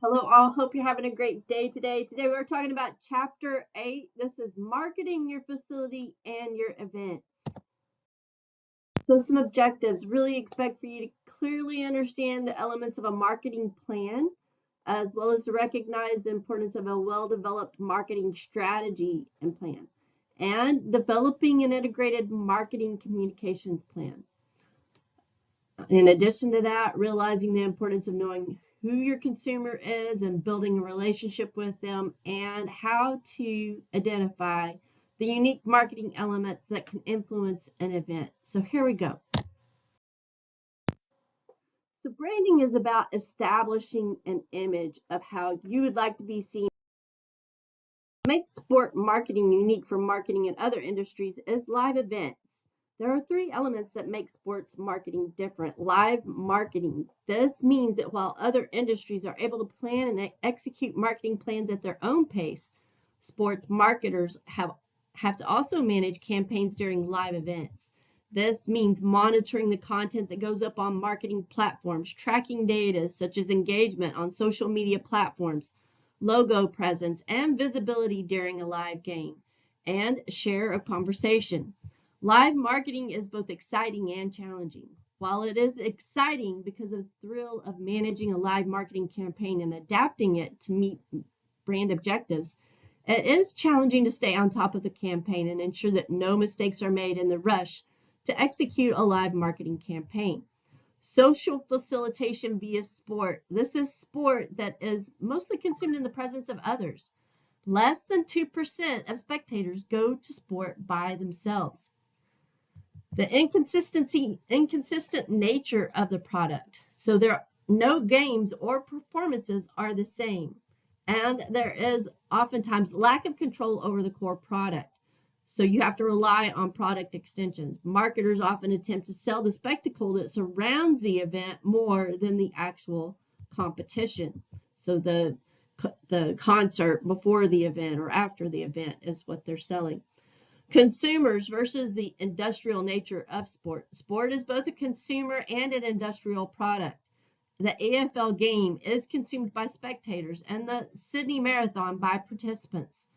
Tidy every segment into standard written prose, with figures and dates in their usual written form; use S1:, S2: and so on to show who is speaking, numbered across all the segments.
S1: Hello, all. Hope you're having a great day today. Today we're talking about Chapter 8. This is marketing your facility and your events. So some objectives. Really expect for you to clearly understand the elements of a marketing plan, as well as to recognize the importance of a well-developed marketing strategy and plan, and developing an integrated marketing communications plan. In addition to that, realizing the importance of knowing who your consumer is and building a relationship with them, and how to identify the unique marketing elements that can influence an event. So here we go. So branding is about establishing an image of how you would like to be seen. Makes sport marketing unique from marketing in other industries is live events. There are three elements that make sports marketing different. Live marketing. This means that while other industries are able to plan and execute marketing plans at their own pace, sports marketers have to also manage campaigns during live events. This means monitoring the content that goes up on marketing platforms, tracking data such as engagement on social media platforms, logo presence, and visibility during a live game, and share a conversation. Live marketing is both exciting and challenging. While it is exciting because of the thrill of managing a live marketing campaign and adapting it to meet brand objectives, it is challenging to stay on top of the campaign and ensure that no mistakes are made in the rush to execute a live marketing campaign. Social facilitation via sport. This is sport that is mostly consumed in the presence of others. Less than 2% of spectators go to sport by themselves. The inconsistent nature of the product. So no games or performances are the same. And there is oftentimes lack of control over the core product. So you have to rely on product extensions. Marketers often attempt to sell the spectacle that surrounds the event more than the actual competition. So the concert before the event or after the event is what they're selling. Consumers versus the industrial nature of sport. Sport is both a consumer and an industrial product. The AFL game is consumed by spectators and the Sydney Marathon by participants.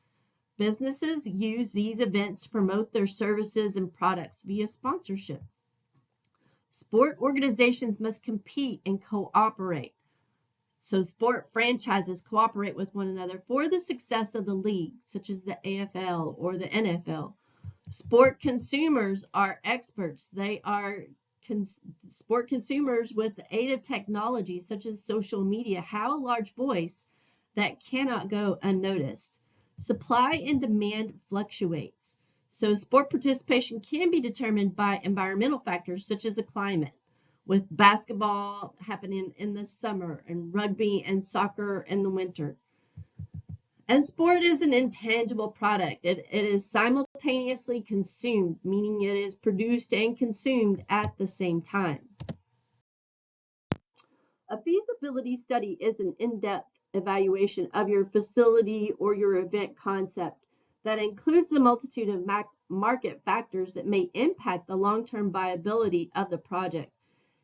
S1: Businesses use these events to promote their services and products via sponsorship. Sport organizations must compete and cooperate. So sport franchises cooperate with one another for the success of the league, such as the AFL or the NFL. Sport consumers are experts. They are sport consumers with the aid of technology such as social media have a large voice that cannot go unnoticed. Supply and demand fluctuates. So sport participation can be determined by environmental factors such as the climate, with basketball happening in the summer and rugby and soccer in the winter. And sport is an intangible product. It is simultaneously consumed, meaning it is produced and consumed at the same time. A feasibility study is an in-depth evaluation of your facility or your event concept that includes the multitude of market factors that may impact the long-term viability of the project.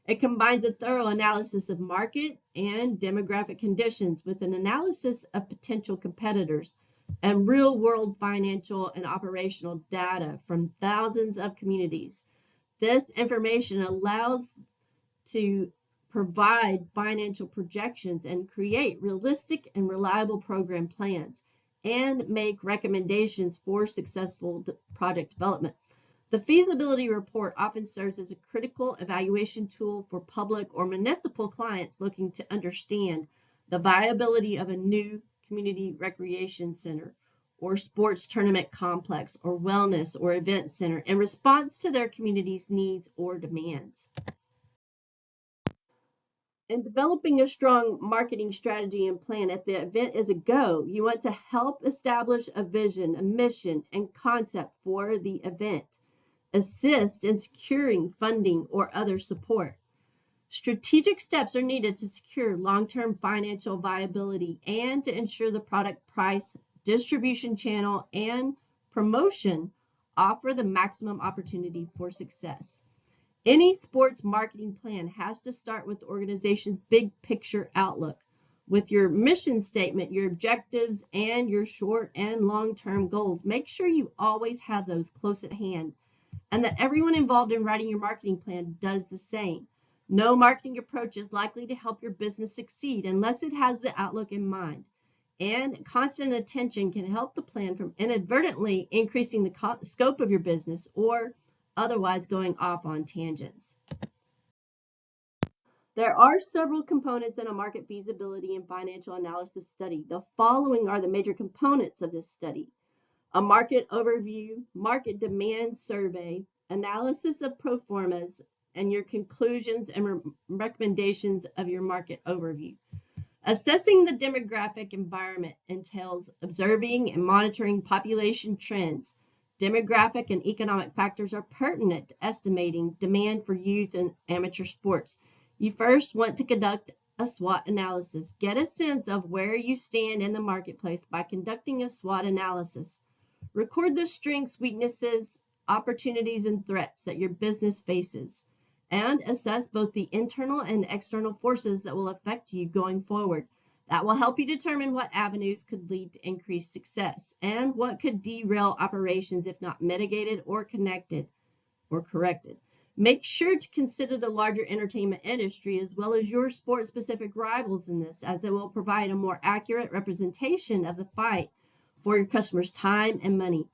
S1: It combines a thorough analysis of market and demographic conditions with an analysis of potential competitors and real-world financial and operational data from thousands of communities. This information allows to provide financial projections and create realistic and reliable program plans and make recommendations for successful project development. The feasibility report often serves as a critical evaluation tool for public or municipal clients looking to understand the viability of a new community recreation center or sports tournament complex or wellness or event center in response to their community's needs or demands. In developing a strong marketing strategy and plan, if the event is a go, you want to help establish a vision, a mission, and concept for the event. Assist in securing funding or other support. Strategic steps are needed to secure long-term financial viability and to ensure the product price, distribution channel, and promotion offer the maximum opportunity for success. Any sports marketing plan has to start with the organization's big picture outlook. with your mission statement, your objectives, and your short and long-term goals. Make sure you always have those close at hand and that everyone involved in writing your marketing plan does the same. No marketing approach is likely to help your business succeed unless it has the outlook in mind. And constant attention can help the plan from inadvertently increasing the scope of your business or otherwise going off on tangents. There are several components in a market feasibility and financial analysis study. The following are the major components of this study: a market overview, market demand survey, analysis of pro formas, and your conclusions and recommendations of your market overview. Assessing the demographic environment entails observing and monitoring population trends. Demographic and economic factors are pertinent to estimating demand for youth and amateur sports. You first want to conduct a SWOT analysis. Get a sense of where you stand in the marketplace by conducting a SWOT analysis. Record the strengths, weaknesses, opportunities, and threats that your business faces, and assess both the internal and external forces that will affect you going forward. That will help you determine what avenues could lead to increased success and what could derail operations if not mitigated or connected or corrected. Make sure to consider the larger entertainment industry as well as your sport-specific rivals in this, as it will provide a more accurate representation of the fight for your customers' time and money.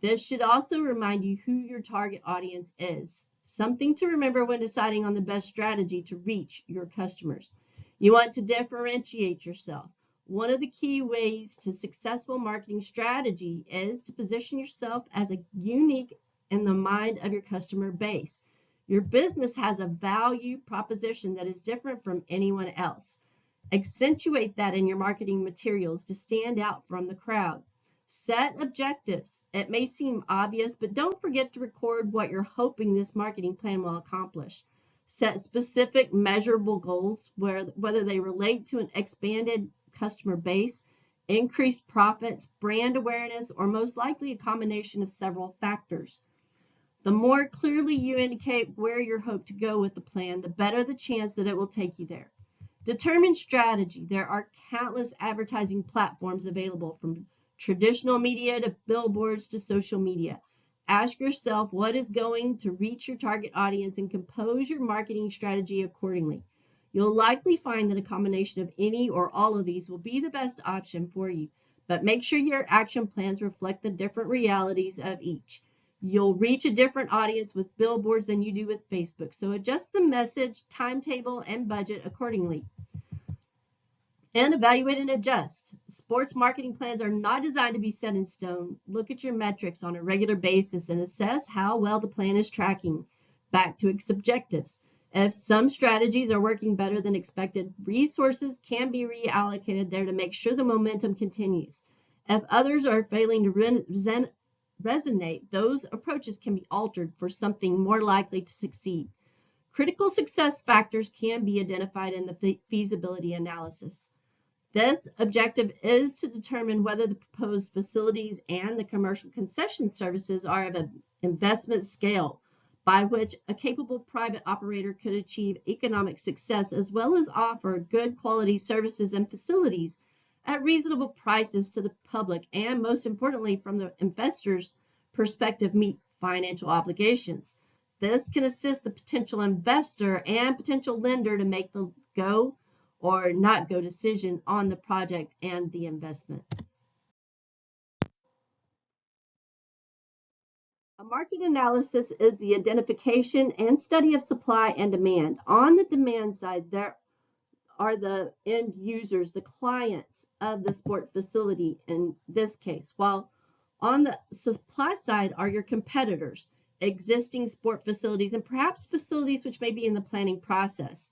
S1: This should also remind you who your target audience is. Something to remember when deciding on the best strategy to reach your customers. You want to differentiate yourself. One of the key ways to successful marketing strategy is to position yourself as a unique in the mind of your customer base. Your business has a value proposition that is different from anyone else. Accentuate that in your marketing materials to stand out from the crowd. Set objectives. It may seem obvious, but don't forget to record what you're hoping this marketing plan will accomplish. Set specific measurable goals, whether they relate to an expanded customer base, increased profits, brand awareness, or most likely a combination of several factors. The more clearly you indicate where you hope to go with the plan, the better the chance that it will take you there. Determine strategy. There are countless advertising platforms available, from traditional media to billboards to social media. Ask yourself what is going to reach your target audience and compose your marketing strategy accordingly. You'll likely find that a combination of any or all of these will be the best option for you, but make sure your action plans reflect the different realities of each. You'll reach a different audience with billboards than you do with Facebook, so adjust the message, timetable, and budget accordingly. And evaluate and adjust. Sports marketing plans are not designed to be set in stone. Look at your metrics on a regular basis and assess how well the plan is tracking back to its objectives. If some strategies are working better than expected, resources can be reallocated there to make sure the momentum continues. If others are failing to resonate, those approaches can be altered for something more likely to succeed. Critical success factors can be identified in the feasibility analysis. This objective is to determine whether the proposed facilities and the commercial concession services are of an investment scale by which a capable private operator could achieve economic success, as well as offer good quality services and facilities at reasonable prices to the public, and most importantly, from the investor's perspective, meet financial obligations. This can assist the potential investor and potential lender to make the go or not go decision on the project and the investment. A market analysis is the identification and study of supply and demand. On the demand side, there are the end users, the clients of the sport facility in this case, while on the supply side are your competitors, existing sport facilities, and perhaps facilities which may be in the planning process.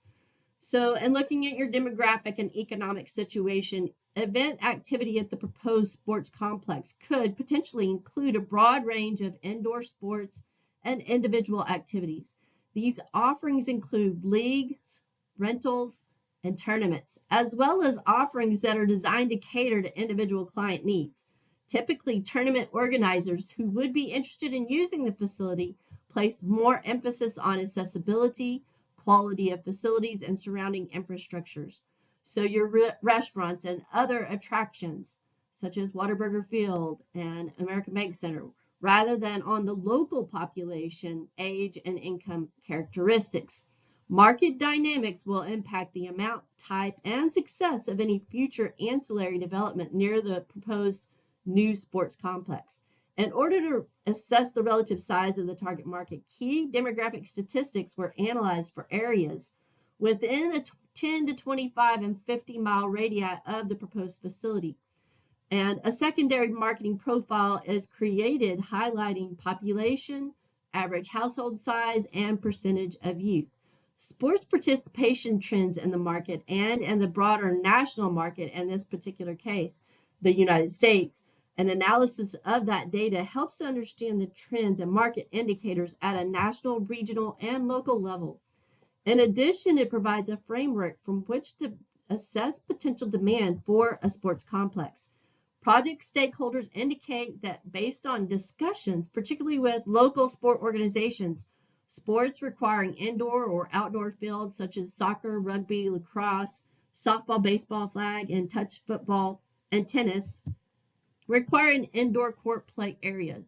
S1: So, in looking at your demographic and economic situation, event activity at the proposed sports complex could potentially include a broad range of indoor sports and individual activities. These offerings include leagues, rentals, and tournaments, as well as offerings that are designed to cater to individual client needs. Typically, tournament organizers who would be interested in using the facility place more emphasis on accessibility, quality of facilities, and surrounding infrastructures. So your restaurants and other attractions, such as Whataburger Field and American Bank Center, rather than on the local population, age, and income characteristics. Market dynamics will impact the amount, type, and success of any future ancillary development near the proposed new sports complex. In order to assess the relative size of the target market, key demographic statistics were analyzed for areas within a 10 to 25 and 50-mile radii of the proposed facility. And a secondary marketing profile is created highlighting population, average household size, and percentage of youth. Sports participation trends in the market and in the broader national market, in this particular case, the United States. An analysis of that data helps to understand the trends and market indicators at a national, regional, and local level. In addition, it provides a framework from which to assess potential demand for a sports complex. Project stakeholders indicate that based on discussions, particularly with local sport organizations, sports requiring indoor or outdoor fields such as soccer, rugby, lacrosse, softball, baseball, flag, and touch football, and tennis require an indoor court play area.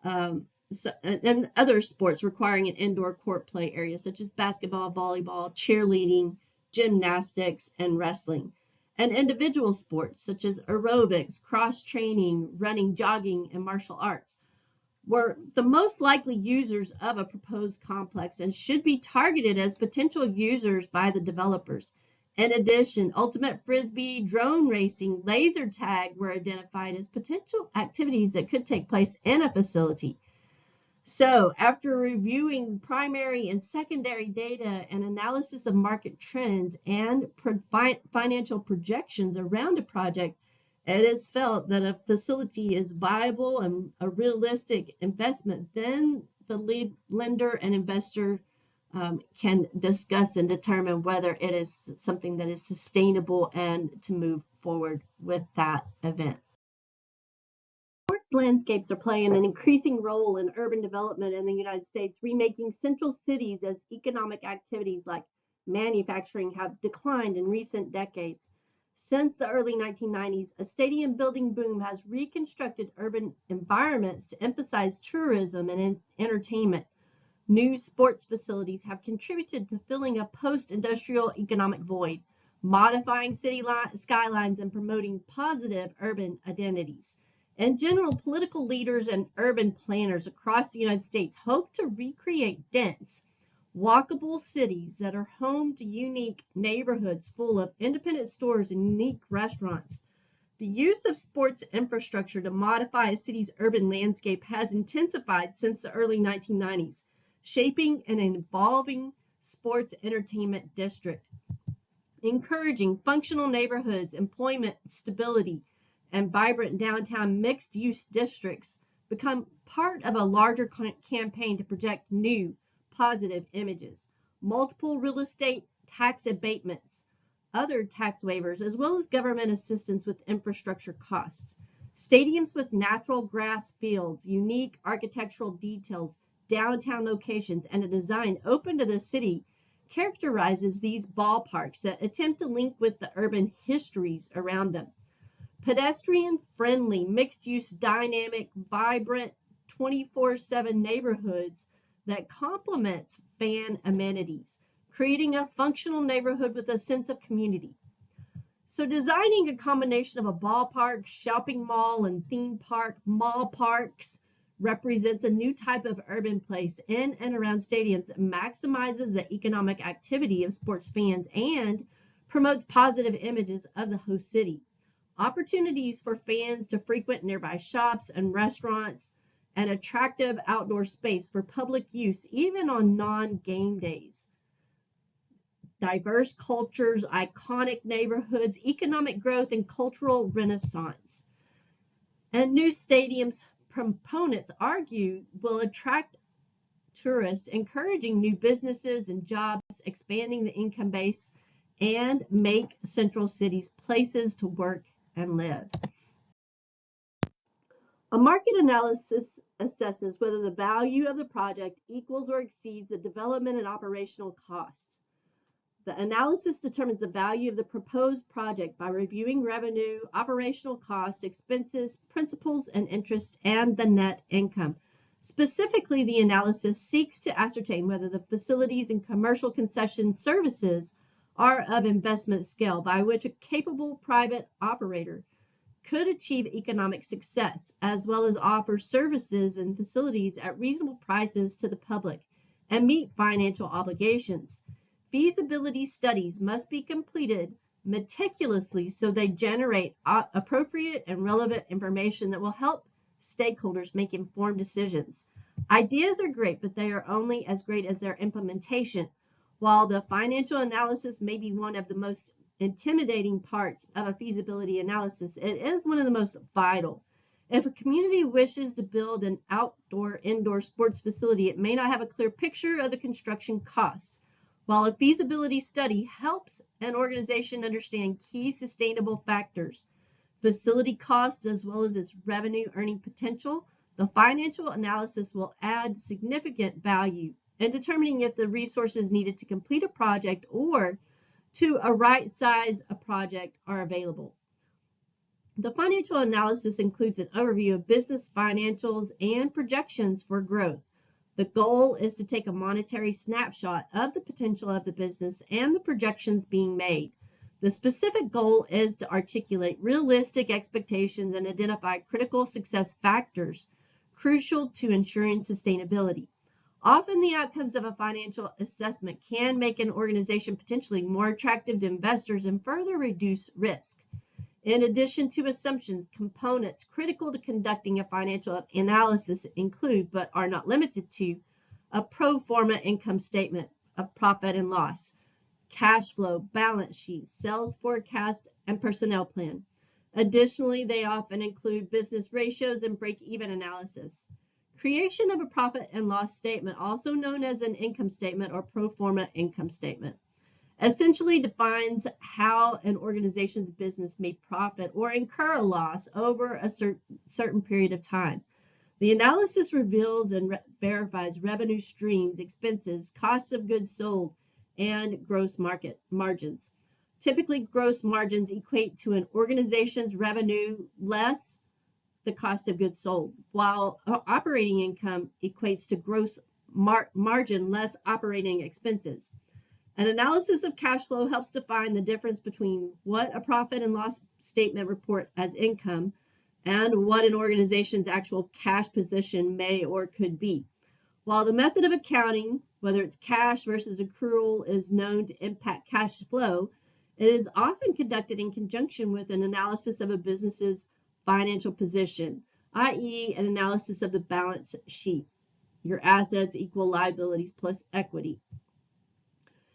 S1: And other sports requiring an indoor court play area, such as basketball, volleyball, cheerleading, gymnastics, and wrestling. And individual sports, such as aerobics, cross training, running, jogging, and martial arts, were the most likely users of a proposed complex and should be targeted as potential users by the developers. In addition, ultimate frisbee, drone racing, laser tag were identified as potential activities that could take place in a facility. So after reviewing primary and secondary data and analysis of market trends and financial projections around a project, it is felt that a facility is viable and a realistic investment. Then the lead lender and investor can discuss and determine whether it is something that is sustainable and to move forward with that event. Sports landscapes are playing an increasing role in urban development in the United States, remaking central cities as economic activities like manufacturing have declined in recent decades. Since the early 1990s, a stadium building boom has reconstructed urban environments to emphasize tourism and entertainment. New sports facilities have contributed to filling a post-industrial economic void, modifying city skylines and promoting positive urban identities. In general, political leaders and urban planners across the United States hope to recreate dense, walkable cities that are home to unique neighborhoods full of independent stores and unique restaurants. The use of sports infrastructure to modify a city's urban landscape has intensified since the early 1990s, shaping an evolving sports entertainment district. Encouraging functional neighborhoods, employment stability, and vibrant downtown mixed-use districts become part of a larger campaign to project new, positive images. Multiple real estate tax abatements, other tax waivers, as well as government assistance with infrastructure costs. Stadiums with natural grass fields, unique architectural details, downtown locations, and a design open to the city characterizes these ballparks that attempt to link with the urban histories around them. Pedestrian-friendly, mixed-use, dynamic, vibrant, 24/7 neighborhoods that complements fan amenities, creating a functional neighborhood with a sense of community. So designing a combination of a ballpark, shopping mall, and theme park, mall parks, represents a new type of urban place in and around stadiums that maximizes the economic activity of sports fans and promotes positive images of the host city. Opportunities for fans to frequent nearby shops and restaurants, and attractive outdoor space for public use even on non-game days. Diverse cultures, iconic neighborhoods, economic growth, and cultural renaissance. And new stadiums proponents argue will attract tourists, encouraging new businesses and jobs, expanding the income base, and make central cities places to work and live. A market analysis assesses whether the value of the project equals or exceeds the development and operational costs. The analysis determines the value of the proposed project by reviewing revenue, operational costs, expenses, principals and interest, and the net income. Specifically, the analysis seeks to ascertain whether the facilities and commercial concession services are of investment scale by which a capable private operator could achieve economic success, as well as offer services and facilities at reasonable prices to the public and meet financial obligations. Feasibility studies must be completed meticulously so they generate appropriate and relevant information that will help stakeholders make informed decisions. Ideas are great, but they are only as great as their implementation. While the financial analysis may be one of the most intimidating parts of a feasibility analysis, it is one of the most vital. If a community wishes to build an outdoor-indoor sports facility, it may not have a clear picture of the construction costs. While a feasibility study helps an organization understand key sustainable factors, facility costs, as well as its revenue earning potential, the financial analysis will add significant value in determining if the resources needed to complete a project or to a right size a project are available. The financial analysis includes an overview of business financials and projections for growth. The goal is to take a monetary snapshot of the potential of the business and the projections being made. The specific goal is to articulate realistic expectations and identify critical success factors crucial to ensuring sustainability. Often the outcomes of a financial assessment can make an organization potentially more attractive to investors and further reduce risk. In addition to assumptions, components critical to conducting a financial analysis include, but are not limited to, a pro forma income statement of profit and loss, cash flow, balance sheet, sales forecast, and personnel plan. Additionally, they often include business ratios and break-even analysis. Creation of a profit and loss statement, also known as an income statement or pro forma income statement, essentially defines how an organization's business may profit or incur a loss over a certain period of time. The analysis reveals and verifies revenue streams, expenses, costs of goods sold, and gross margins. Typically, gross margins equate to an organization's revenue less the cost of goods sold, while operating income equates to gross margin less operating expenses. An analysis of cash flow helps define the difference between what a profit and loss statement report as income and what an organization's actual cash position may or could be. While the method of accounting, whether it's cash versus accrual, is known to impact cash flow, it is often conducted in conjunction with an analysis of a business's financial position, i.e., an analysis of the balance sheet. Your assets equal liabilities plus equity.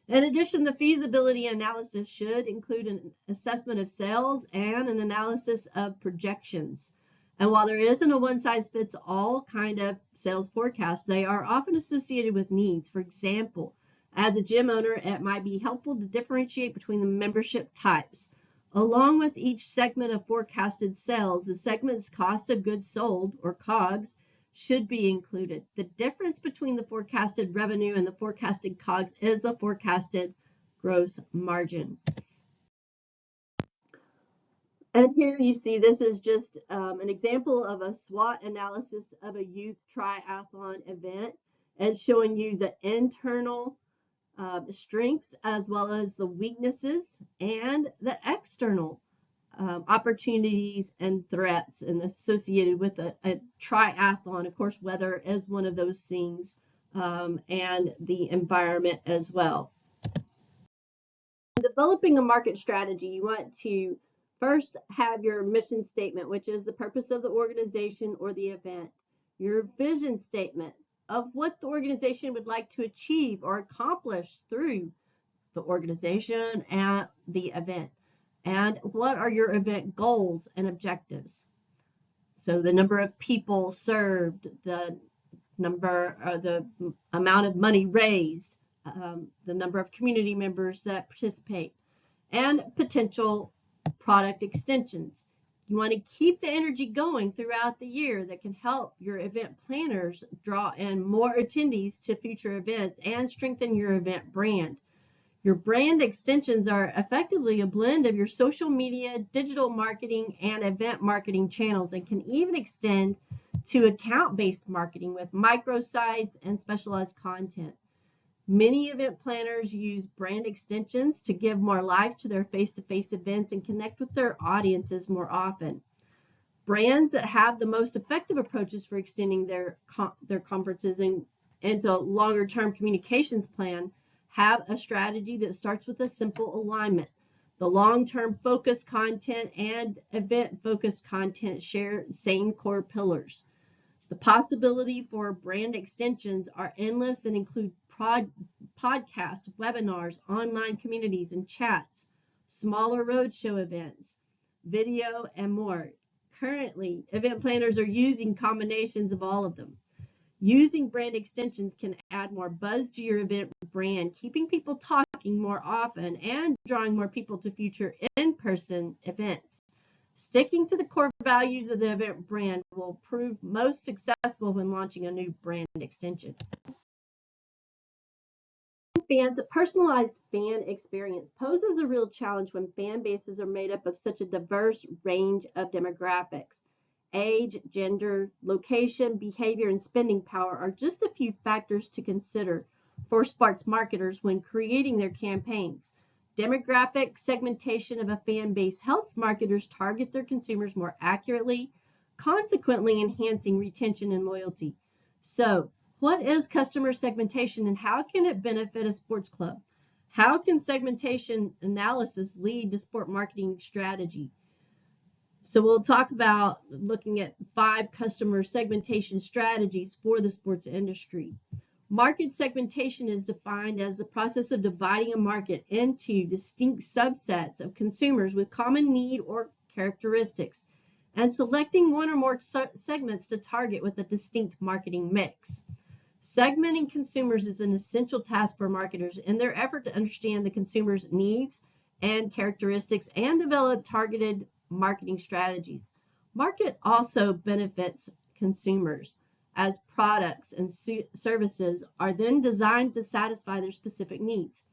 S1: In addition, the feasibility analysis should include an assessment of sales and an analysis of projections. And while there isn't a one-size-fits-all kind of sales forecast, they are often associated with needs. For example, as a gym owner, it might be helpful to differentiate between the membership types. Along with each segment of forecasted sales, the segment's cost of goods sold, or COGS, should be included. The difference between the forecasted revenue and the forecasted COGS is the forecasted gross margin. And here you see this is just an example of a SWOT analysis of a youth triathlon event, and showing you the internal strengths as well as the weaknesses and the external opportunities and threats and associated with a triathlon. Of course, weather is one of those things, and the environment as well. Developing a market strategy, you want to first have your mission statement, which is the purpose of the organization or the event, your vision statement of what the organization would like to achieve or accomplish through the organization and the event. And what are your event goals and objectives? So the number of people served, the number, the amount of money raised, the number of community members that participate, and potential product extensions. You want to keep the energy going throughout the year that can help your event planners draw in more attendees to future events and strengthen your event brand. Your brand extensions are effectively a blend of your social media, digital marketing, and event marketing channels, and can even extend to account-based marketing with microsites and specialized content. Many event planners use brand extensions to give more life to their face-to-face events and connect with their audiences more often. Brands that have the most effective approaches for extending their conferences into a longer-term communications plan have a strategy that starts with a simple alignment. The long-term focused content and event-focused content share same core pillars. The possibility for brand extensions are endless and include podcasts, webinars, online communities, and chats, smaller roadshow events, video, and more. Currently, event planners are using combinations of all of them. Using brand extensions can add more buzz to your event brand, keeping people talking more often and drawing more people to future in-person events. Sticking to the core values of the event brand will prove most successful when launching a new brand extension. Fans, a personalized fan experience poses a real challenge when fan bases are made up of such a diverse range of demographics. Age, gender, location, behavior, and spending power are just a few factors to consider for sports marketers when creating their campaigns. Demographic segmentation of a fan base helps marketers target their consumers more accurately, consequently enhancing retention and loyalty. So, what is customer segmentation and how can it benefit a sports club? How can segmentation analysis lead to sport marketing strategy? So we'll talk about looking at 5 customer segmentation strategies for the sports industry. Market segmentation is defined as the process of dividing a market into distinct subsets of consumers with common need or characteristics, and selecting one or more segments to target with a distinct marketing mix. Segmenting consumers is an essential task for marketers in their effort to understand the consumer's needs and characteristics and develop targeted marketing strategies. Market also benefits consumers as products and services are then designed to satisfy their specific needs.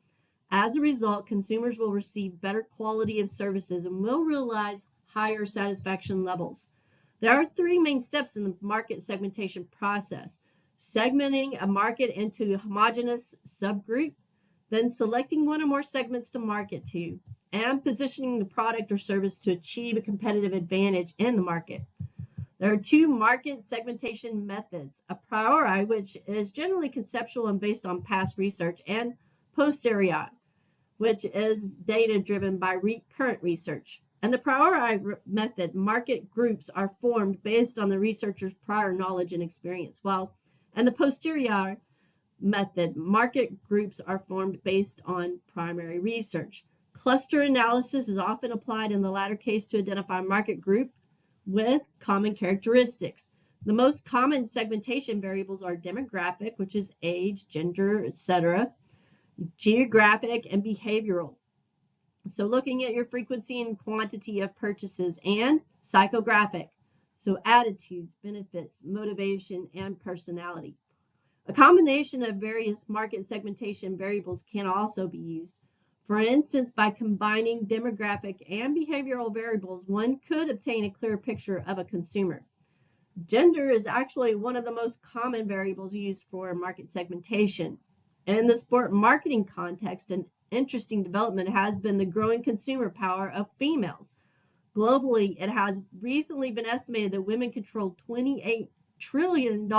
S1: As a result, consumers will receive better quality of services and will realize higher satisfaction levels. There are 3 main steps in the market segmentation process: segmenting a market into a homogeneous subgroup, then selecting one or more segments to market to, and positioning the product or service to achieve a competitive advantage in the market. There are 2 market segmentation methods: a priori, which is generally conceptual and based on past research, and posteriori, which is data driven by current research. And the priori method, market groups are formed based on the researcher's prior knowledge and experience, and the posteriori method, market groups are formed based on primary research. Cluster analysis is often applied in the latter case to identify a market group with common characteristics. The most common segmentation variables are demographic, which is age, gender, etc., geographic, and behavioral. So looking at your frequency and quantity of purchases, and psychographic, so attitudes, benefits, motivation, and personality. A combination of various market segmentation variables can also be used. For instance, by combining demographic and behavioral variables, one could obtain a clear picture of a consumer. Gender is actually one of the most common variables used for market segmentation. In the sport marketing context, an interesting development has been the growing consumer power of females. Globally, it has recently been estimated that women control $28 trillion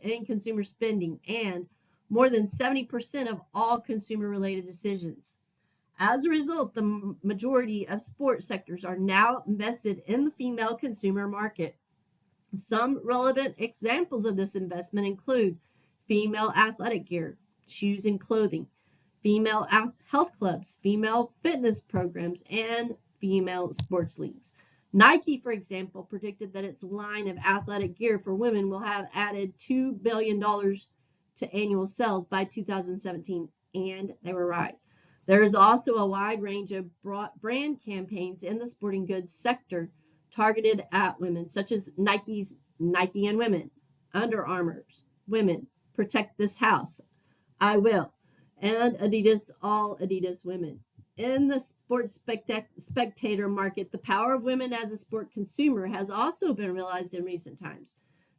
S1: in consumer spending and more than 70% of all consumer-related decisions. As a result, the majority of sport sectors are now invested in the female consumer market. Some relevant examples of this investment include female athletic gear, shoes and clothing, female health clubs, female fitness programs, and female sports leagues. Nike, for example, predicted that its line of athletic gear for women will have added $2 billion to annual sales by 2017, and they were right. There is also a wide range of brand campaigns in the sporting goods sector targeted at women, such as Nike's Nike and Women, Under Armour's Women, Protect This House, I Will, and Adidas All Adidas Women. In the sports spectator market, the power of women as a sport consumer has also been realized in recent times.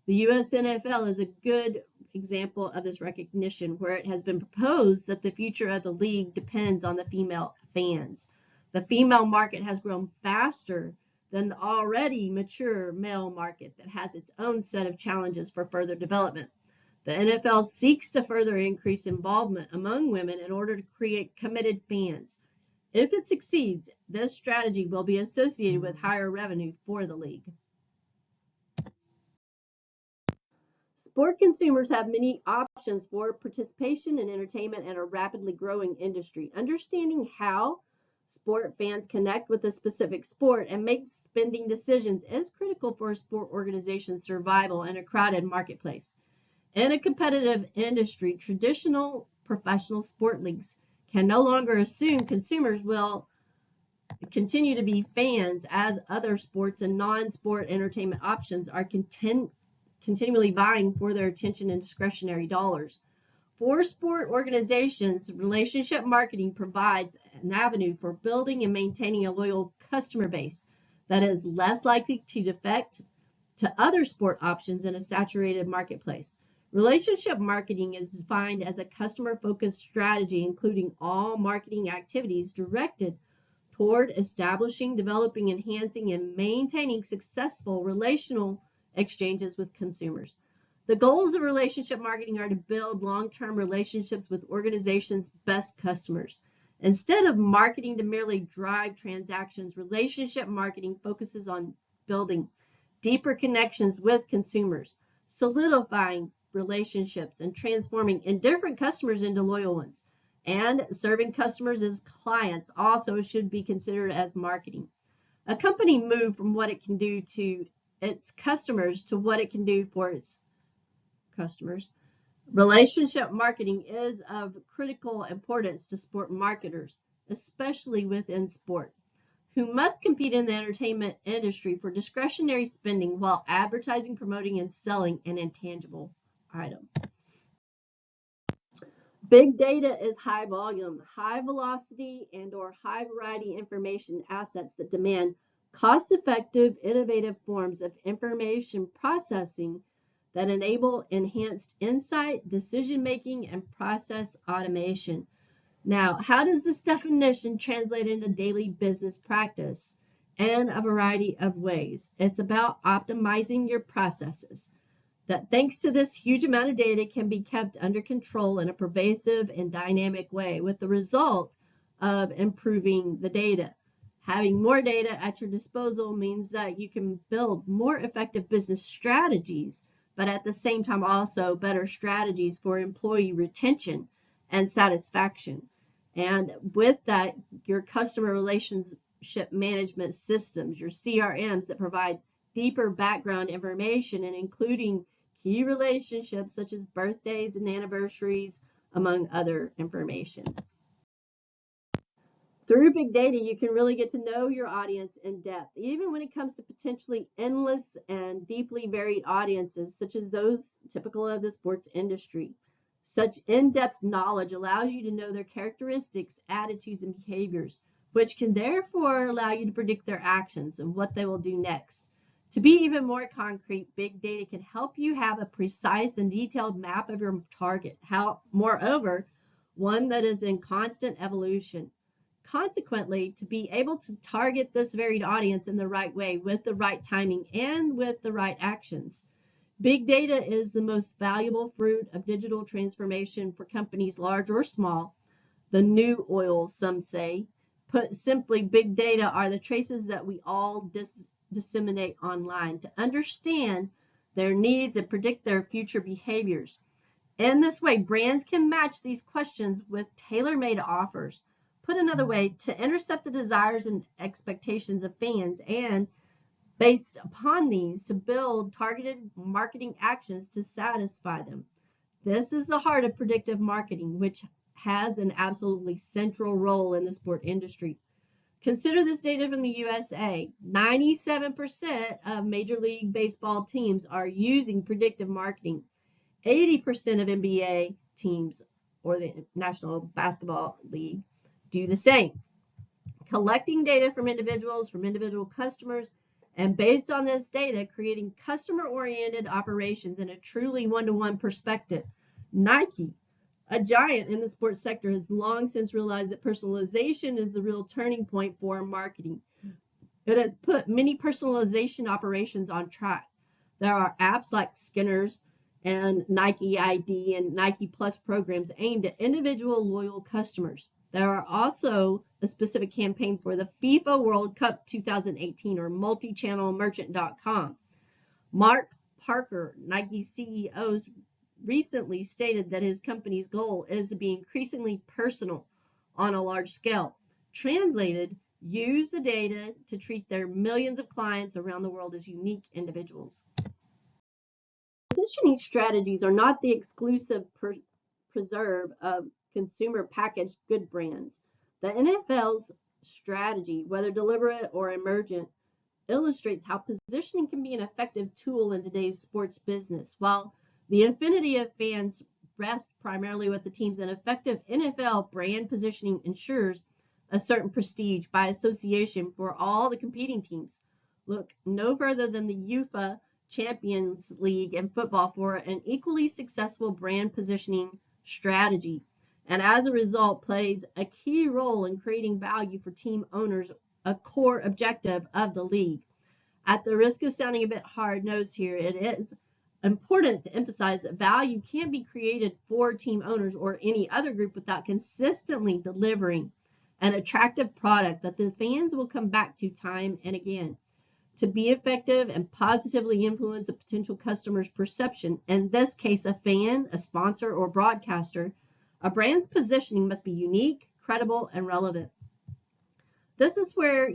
S1: The U.S. NFL is a good example of this recognition, where it has been proposed that the future of the league depends on the female fans. The female market has grown faster than the already mature male market that has its own set of challenges for further development. The NFL seeks to further increase involvement among women in order to create committed fans. If it succeeds, this strategy will be associated with higher revenue for the league. Sport consumers have many options for participation in entertainment in a rapidly growing industry. Understanding how sport fans connect with a specific sport and make spending decisions is critical for a sport organization's survival in a crowded marketplace. In a competitive industry, traditional professional sport leagues can no longer assume consumers will continue to be fans, as other sports and non-sport entertainment options are continually vying for their attention and discretionary dollars. For sport organizations, relationship marketing provides an avenue for building and maintaining a loyal customer base that is less likely to defect to other sport options in a saturated marketplace. Relationship marketing is defined as a customer-focused strategy, including all marketing activities directed toward establishing, developing, enhancing, and maintaining successful relational exchanges with consumers. The goals of relationship marketing are to build long-term relationships with organizations' best customers. Instead of marketing to merely drive transactions, relationship marketing focuses on building deeper connections with consumers, solidifying relationships, and transforming indifferent customers into loyal ones. And serving customers as clients also should be considered as marketing. A company moves from what it can do to its customers to what it can do for its customers. Relationship marketing is of critical importance to sport marketers, especially within sport, who must compete in the entertainment industry for discretionary spending while advertising, promoting, and selling an intangible item. Big data is high volume, high velocity, and/or high variety information assets that demand cost-effective, innovative forms of information processing that enable enhanced insight, decision-making, and process automation. Now, how does this definition translate into daily business practice? In a variety of ways. It's about optimizing your processes. That thanks to this huge amount of data can be kept under control in a pervasive and dynamic way, with the result of improving the data. Having more data at your disposal means that you can build more effective business strategies, but at the same time also better strategies for employee retention and satisfaction. And with that, your customer relationship management systems, your CRMs that provide deeper background information and including key relationships such as birthdays and anniversaries, among other information. Through big data, you can really get to know your audience in depth, even when it comes to potentially endless and deeply varied audiences, such as those typical of the sports industry. Such in-depth knowledge allows you to know their characteristics, attitudes, and behaviors, which can therefore allow you to predict their actions and what they will do next. To be even more concrete, big data can help you have a precise and detailed map of your target. Moreover, one that is in constant evolution. Consequently, to be able to target this varied audience in the right way, with the right timing, and with the right actions. Big data is the most valuable fruit of digital transformation for companies large or small. The new oil, some say. Put simply, big data are the traces that we all disseminate online to understand their needs and predict their future behaviors. In this way, brands can match these questions with tailor-made offers. Put another way, to intercept the desires and expectations of fans, and based upon these, to build targeted marketing actions to satisfy them. This is the heart of predictive marketing, which has an absolutely central role in the sport industry. Consider this data from the USA. 97% of Major League Baseball teams are using predictive marketing. 80% of NBA teams or the National Basketball League do the same. Collecting data from individual customers, and based on this data, creating customer-oriented operations in a truly one-to-one perspective. Nike, a giant in the sports sector, has long since realized that personalization is the real turning point for marketing. It has put many personalization operations on track. There are apps like Skinners and Nike ID and Nike Plus programs aimed at individual loyal customers. There are also a specific campaign for the FIFA World Cup 2018 or multichannelmerchant.com. Mark Parker, Nike CEO, recently stated that his company's goal is to be increasingly personal on a large scale. Translated, use the data to treat their millions of clients around the world as unique individuals. Positioning strategies are not the exclusive preserve of consumer packaged good brands. The NFL's strategy, whether deliberate or emergent, illustrates how positioning can be an effective tool in today's sports business. While the affinity of fans rests primarily with the teams, an effective NFL brand positioning ensures a certain prestige by association for all the competing teams. Look no further than the UEFA Champions League in football for an equally successful brand positioning strategy, and as a result plays a key role in creating value for team owners, a core objective of the league. At the risk of sounding a bit hard-nosed here, it is important to emphasize that value can't be created for team owners or any other group without consistently delivering an attractive product that the fans will come back to time and again. To be effective and positively influence a potential customer's perception, in this case a fan, a sponsor, or broadcaster, a brand's positioning must be unique, credible, and relevant. This is where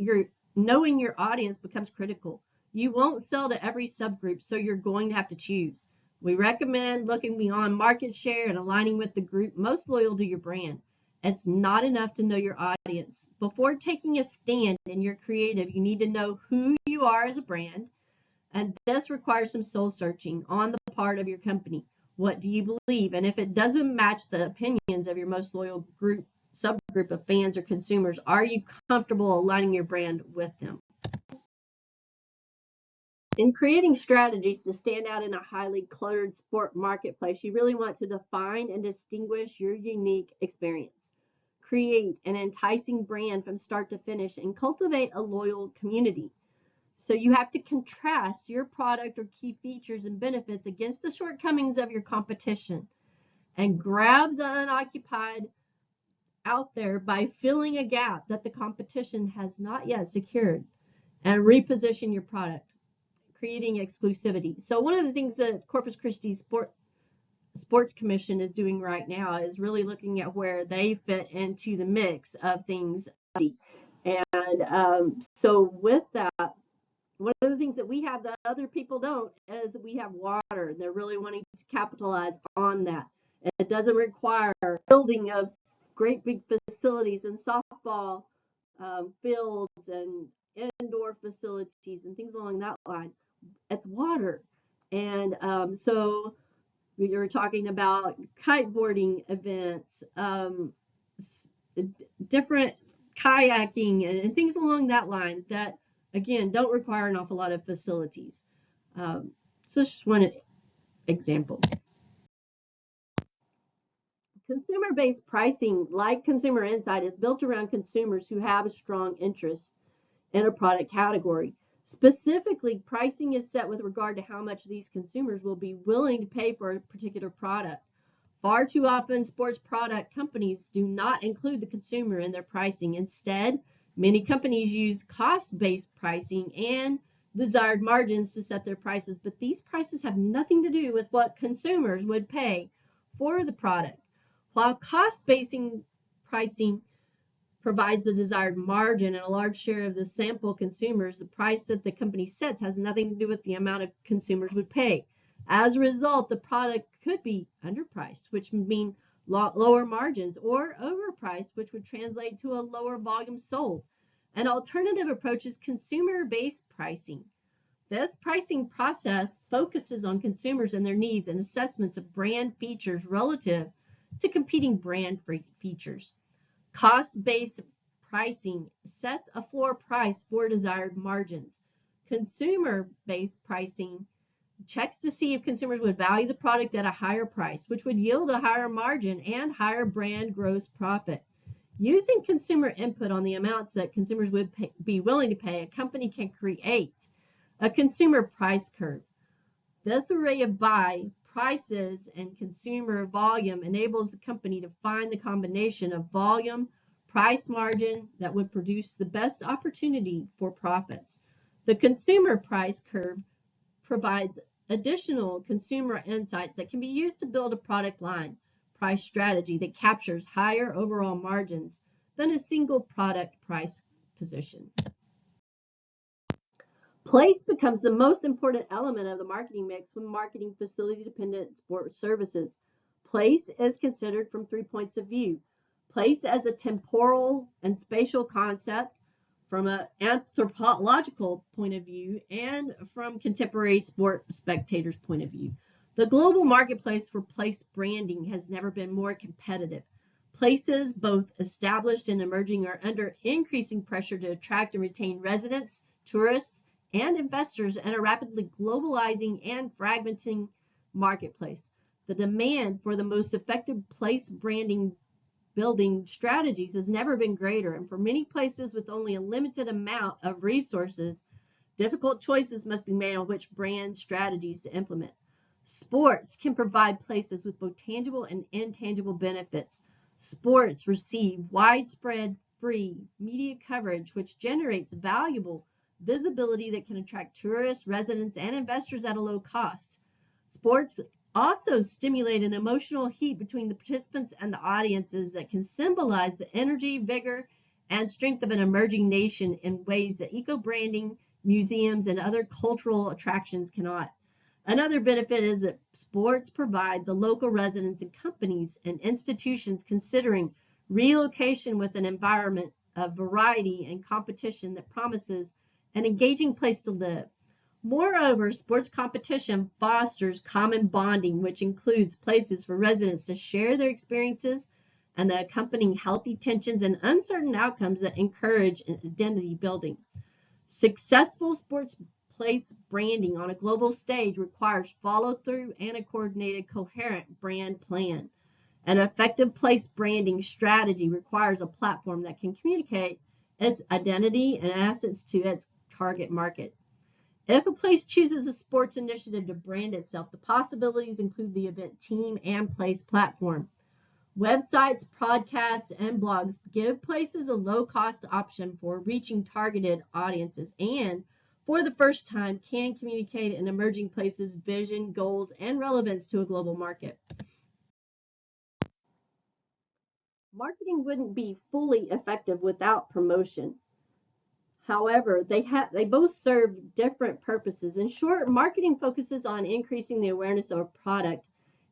S1: knowing your audience becomes critical. You won't sell to every subgroup, so you're going to have to choose. We recommend looking beyond market share and aligning with the group most loyal to your brand. It's not enough to know your audience. Before taking a stand in your creative, you need to know who you are as a brand, and this requires some soul searching on the part of your company. What do you believe? And if it doesn't match the opinions of your most loyal subgroup of fans or consumers, are you comfortable aligning your brand with them? In creating strategies to stand out in a highly cluttered sport marketplace, you really want to define and distinguish your unique experience. Create an enticing brand from start to finish and cultivate a loyal community. So you have to contrast your product or key features and benefits against the shortcomings of your competition and grab the unoccupied out there by filling a gap that the competition has not yet secured, and reposition your product, creating exclusivity. So one of the things that Corpus Christi Sports Commission is doing right now is really looking at where they fit into the mix of things. And so with that, one of the things that we have that other people don't is that we have water, and they're really wanting to capitalize on that. And it doesn't require building of great big facilities and softball fields and indoor facilities and things along that line. It's water. And so we were talking about kiteboarding events, different kayaking and things along that line that, again, don't require an awful lot of facilities. So that's just one example. Consumer-based pricing, like Consumer Insight, is built around consumers who have a strong interest in a product category. Specifically, pricing is set with regard to how much these consumers will be willing to pay for a particular product. Far too often, sports product companies do not include the consumer in their pricing. Instead, many companies use cost-based pricing and desired margins to set their prices, but these prices have nothing to do with what consumers would pay for the product. While cost-based pricing provides the desired margin and a large share of the sample consumers, the price that the company sets has nothing to do with the amount of consumers would pay. As a result, the product could be underpriced, which would mean lower margins, or overpriced, which would translate to a lower volume sold. An alternative approach is consumer-based pricing. This pricing process focuses on consumers and their needs and assessments of brand features relative to competing brand features. Cost-based pricing sets a floor price for desired margins. Consumer-based pricing checks to see if consumers would value the product at a higher price, which would yield a higher margin and higher brand gross profit. Using consumer input on the amounts that consumers would be willing to pay, a company can create a consumer price curve. This array of buy prices and consumer volume enables the company to find the combination of volume, price margin that would produce the best opportunity for profits. The consumer price curve provides additional consumer insights that can be used to build a product line price strategy that captures higher overall margins than a single product price position. Place becomes the most important element of the marketing mix when marketing facility-dependent sport services. Place is considered from 3 points of view. Place as a temporal and spatial concept from an anthropological point of view and from contemporary sport spectators' point of view. The global marketplace for place branding has never been more competitive. Places, both established and emerging, are under increasing pressure to attract and retain residents, tourists, and investors in a rapidly globalizing and fragmenting marketplace. The demand for the most effective place branding building strategies has never been greater, and for many places with only a limited amount of resources, difficult choices must be made on which brand strategies to implement. Sports can provide places with both tangible and intangible benefits. Sports receive widespread free media coverage, which generates valuable visibility that can attract tourists, residents, and investors at a low cost. Sports also stimulate an emotional heat between the participants and the audiences that can symbolize the energy, vigor, and strength of an emerging nation in ways that eco-branding, museums, and other cultural attractions cannot. Another benefit is that sports provide the local residents and companies and institutions considering relocation with an environment of variety and competition that promises an engaging place to live. Moreover, sports competition fosters common bonding, which includes places for residents to share their experiences and the accompanying healthy tensions and uncertain outcomes that encourage identity building. Successful sports place branding on a global stage requires follow-through and a coordinated, coherent brand plan. An effective place branding strategy requires a platform that can communicate its identity and assets to its target market. If a place chooses a sports initiative to brand itself, the possibilities include the event team and place platform. Websites, podcasts, and blogs give places a low-cost option for reaching targeted audiences and, for the first time, can communicate an emerging place's vision, goals, and relevance to a global market. Marketing wouldn't be fully effective without promotion. However, they both serve different purposes. In short, marketing focuses on increasing the awareness of a product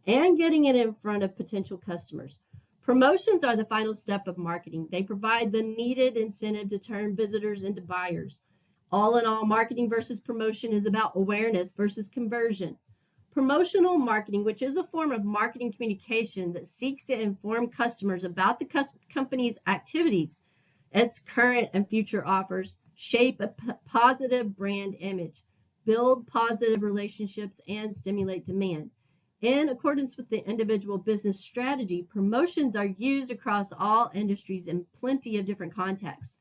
S1: and getting it in front of potential customers. Promotions are the final step of marketing. They provide the needed incentive to turn visitors into buyers. All in all, marketing versus promotion is about awareness versus conversion. Promotional marketing, which is a form of marketing communication that seeks to inform customers about the company's activities, its current and future offers, shape a positive brand image, build positive relationships, and stimulate demand. In accordance with the individual business strategy, promotions are used across all industries in plenty of different contexts.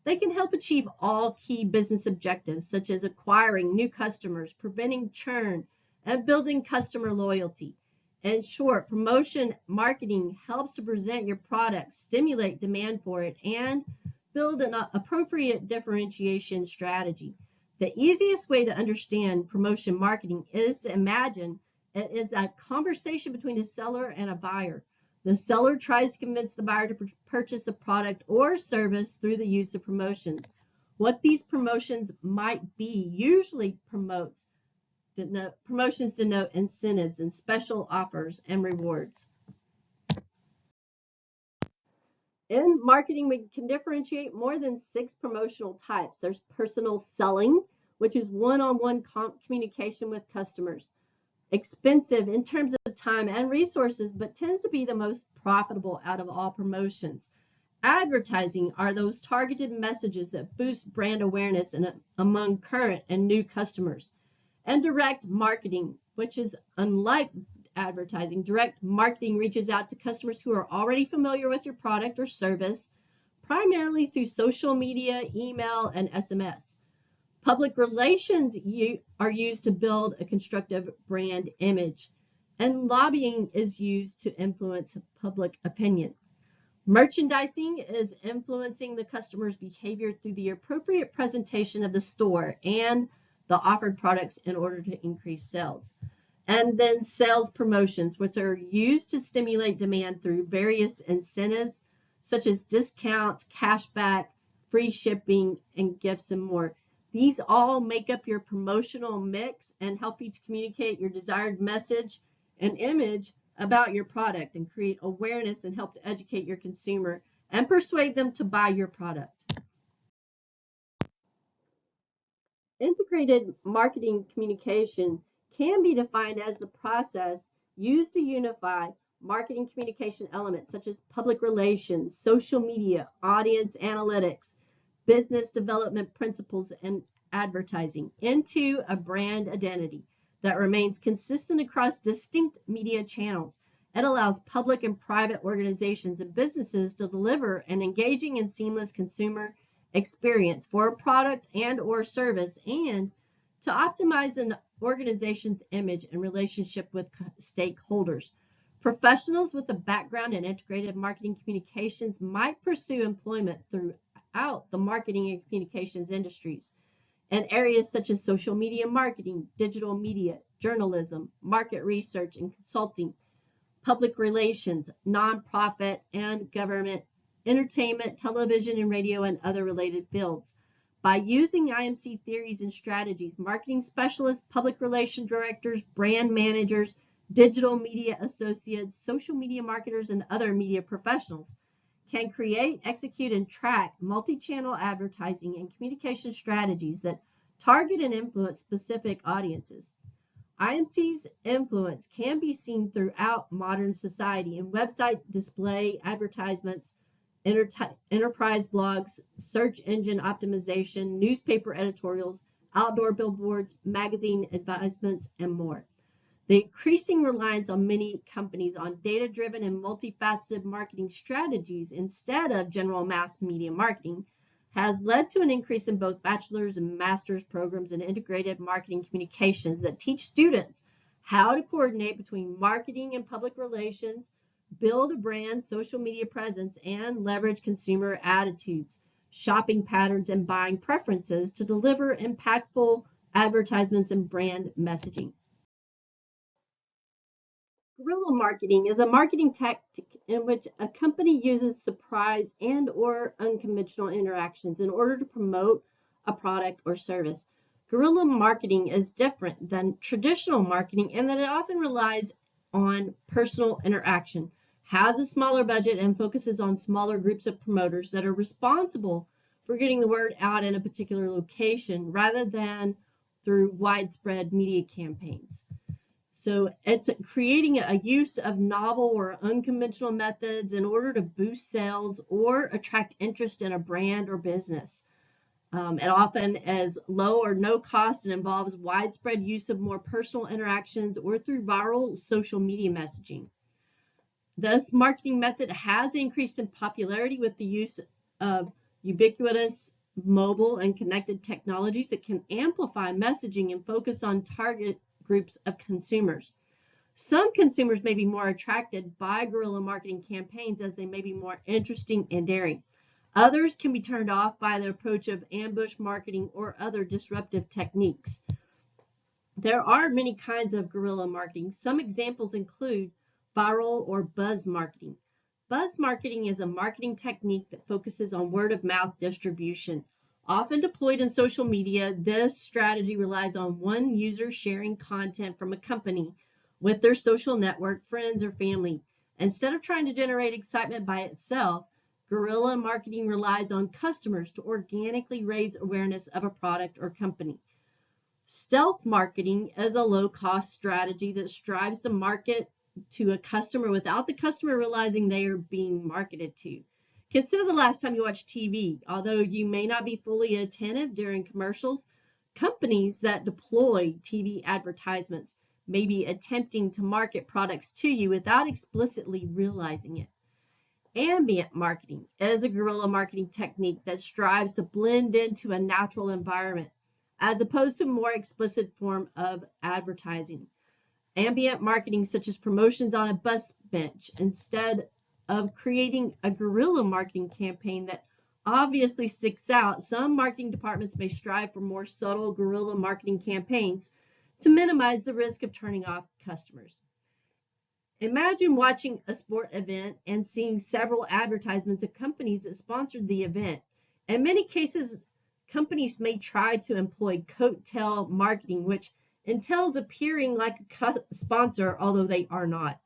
S1: They can help achieve all key business objectives, such as acquiring new customers, preventing churn, and building customer loyalty. In short, promotion marketing helps to present your product, stimulate demand for it, and build an appropriate differentiation strategy. The easiest way to understand promotion marketing is to imagine it is a conversation between a seller and a buyer. The seller tries to convince the buyer to purchase a product or service through the use of promotions. What these promotions might be usually promotions denote incentives and special offers and rewards. In marketing, we can differentiate more than 6 promotional types. There's personal selling, which is one-on-one communication with customers. expensive in terms of time and resources, but tends to be the most profitable out of all promotions. Advertising are those targeted messages that boost brand awareness among current and new customers. And direct marketing, which is unlike advertising, direct marketing reaches out to customers who are already familiar with your product or service, primarily through social media, email, and SMS. Public relations are used to build a constructive brand image, and lobbying is used to influence public opinion. Merchandising is influencing the customer's behavior through the appropriate presentation of the store and the offered products in order to increase sales. And then sales promotions, which are used to stimulate demand through various incentives, such as discounts, cashback, free shipping, and gifts, and more. These all make up your promotional mix and help you to communicate your desired message and image about your product and create awareness and help to educate your consumer and persuade them to buy your product. Integrated marketing communication can be defined as the process used to unify marketing communication elements such as public relations, social media, audience analytics, business development principles, and advertising into a brand identity that remains consistent across distinct media channels. It allows public and private organizations and businesses to deliver an engaging and seamless consumer experience for a product and or service, and to optimize an organization's image and relationship with stakeholders. Professionals with a background in integrated marketing communications might pursue employment throughout the marketing and communications industries in areas such as social media marketing, digital media, journalism, market research and consulting, public relations, nonprofit and government, entertainment, television and radio, and other related fields. By using IMC theories and strategies, marketing specialists, public relations directors, brand managers, digital media associates, social media marketers, and other media professionals can create, execute, and track multi-channel advertising and communication strategies that target and influence specific audiences. IMC's influence can be seen throughout modern society in website display advertisements, enterprise blogs, search engine optimization, newspaper editorials, outdoor billboards, magazine advertisements, and more. The increasing reliance on many companies on data-driven and multifaceted marketing strategies instead of general mass media marketing has led to an increase in both bachelor's and master's programs in integrated marketing communications that teach students how to coordinate between marketing and public relations, build a brand social media presence, and leverage consumer attitudes, shopping patterns, and buying preferences to deliver impactful advertisements and brand messaging. Guerrilla marketing is a marketing tactic in which a company uses surprise and or unconventional interactions in order to promote a product or service. Guerrilla marketing is different than traditional marketing in that it often relies on personal interaction, has a smaller budget, and focuses on smaller groups of promoters that are responsible for getting the word out in a particular location rather than through widespread media campaigns. So it's creating a use of novel or unconventional methods in order to boost sales or attract interest in a brand or business. It often is low or no cost and involves widespread use of more personal interactions or through viral social media messaging. This marketing method has increased in popularity with the use of ubiquitous mobile and connected technologies that can amplify messaging and focus on target groups of consumers. Some consumers may be more attracted by guerrilla marketing campaigns as they may be more interesting and daring. Others can be turned off by the approach of ambush marketing or other disruptive techniques. There are many kinds of guerrilla marketing. Some examples include viral or buzz marketing. Buzz marketing is a marketing technique that focuses on word of mouth distribution. Often deployed in social media, this strategy relies on one user sharing content from a company with their social network, friends, or family. Instead of trying to generate excitement by itself, guerrilla marketing relies on customers to organically raise awareness of a product or company. Stealth marketing is a low-cost strategy that strives to market to a customer without the customer realizing they are being marketed to. Consider the last time you watched TV. Although you may not be fully attentive during commercials, companies that deploy TV advertisements may be attempting to market products to you without explicitly realizing it. Ambient marketing is a guerrilla marketing technique that strives to blend into a natural environment, as opposed to a more explicit form of advertising. Ambient marketing, such as promotions on a bus bench, instead of creating a guerrilla marketing campaign that obviously sticks out, some marketing departments may strive for more subtle guerrilla marketing campaigns to minimize the risk of turning off customers. Imagine watching a sport event and seeing several advertisements of companies that sponsored the event. In many cases, companies may try to employ coattail marketing, which entails appearing like a sponsor, although they are not.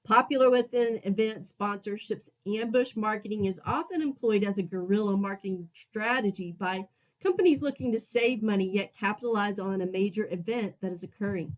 S1: Popular within event sponsorships, ambush marketing is often employed as a guerrilla marketing strategy by companies looking to save money yet capitalize on a major event that is occurring.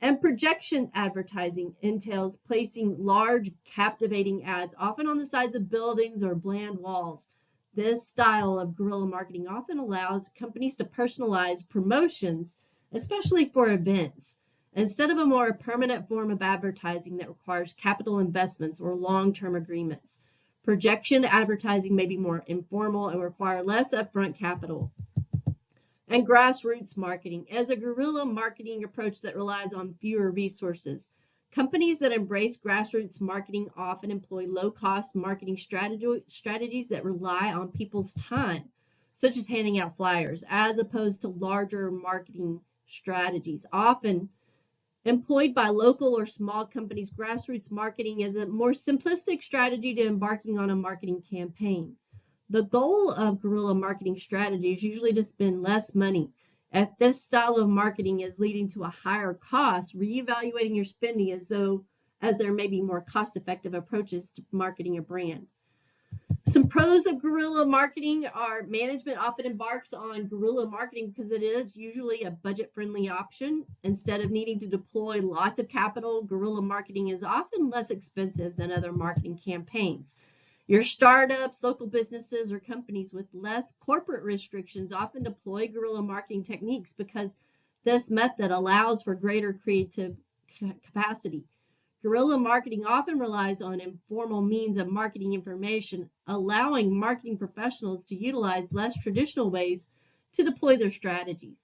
S1: And projection advertising entails placing large, captivating ads, often on the sides of buildings or bland walls. This style of guerrilla marketing often allows companies to personalize promotions, especially for events, instead of a more permanent form of advertising that requires capital investments or long-term agreements. Projection advertising may be more informal and require less upfront capital. And grassroots marketing is a guerrilla marketing approach that relies on fewer resources. Companies that embrace grassroots marketing often employ low-cost marketing strategies that rely on people's time, such as handing out flyers, as opposed to larger marketing strategies. Often employed by local or small companies, grassroots marketing is a more simplistic strategy to embarking on a marketing campaign. The goal of guerrilla marketing strategy is usually to spend less money. If this style of marketing is leading to a higher cost, reevaluating your spending as there may be more cost-effective approaches to marketing a brand. Some pros of guerrilla marketing are management often embarks on guerrilla marketing because it is usually a budget-friendly option. Instead of needing to deploy lots of capital, guerrilla marketing is often less expensive than other marketing campaigns. Your startups, local businesses, or companies with less corporate restrictions often deploy guerrilla marketing techniques because this method allows for greater creative capacity. Guerrilla marketing often relies on informal means of marketing information, allowing marketing professionals to utilize less traditional ways to deploy their strategies.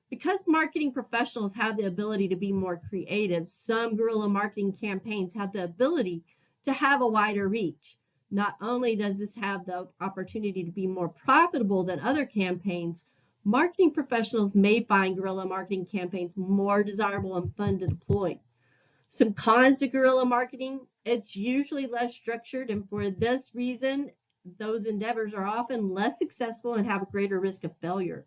S1: Because marketing professionals have the ability to be more creative, some guerrilla marketing campaigns have the ability to have a wider reach. Not only does this have the opportunity to be more profitable than other campaigns, marketing professionals may find guerrilla marketing campaigns more desirable and fun to deploy. Some cons to guerrilla marketing: it's usually less structured, and for this reason, those endeavors are often less successful and have a greater risk of failure.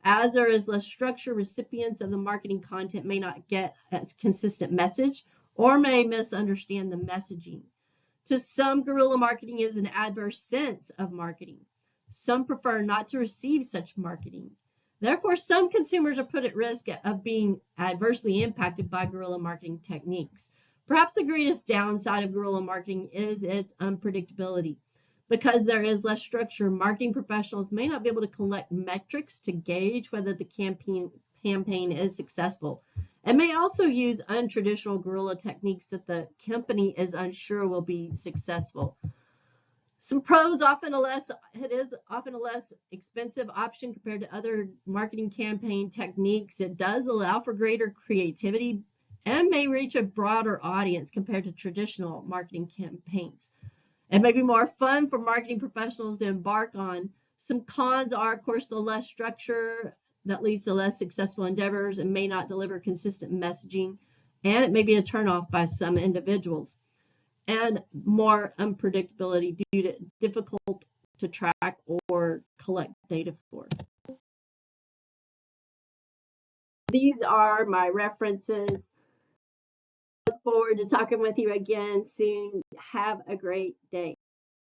S1: As there is less structure, recipients of the marketing content may not get a consistent message or may misunderstand the messaging. To some, guerrilla marketing is an adverse sense of marketing. Some prefer not to receive such marketing. Therefore, some consumers are put at risk of being adversely impacted by guerrilla marketing techniques. Perhaps the greatest downside of guerrilla marketing is its unpredictability. Because there is less structure, marketing professionals may not be able to collect metrics to gauge whether the campaign is successful, and may also use untraditional guerrilla techniques that the company is unsure will be successful. Some pros: it is often a less expensive option compared to other marketing campaign techniques. It does allow for greater creativity and may reach a broader audience compared to traditional marketing campaigns. It may be more fun for marketing professionals to embark on. Some cons are, of course, the less structure that leads to less successful endeavors and may not deliver consistent messaging, and it may be a turnoff by some individuals, and more unpredictability due to difficult to track or collect data for. These are my references. Look forward to talking with you again soon. Have a great day.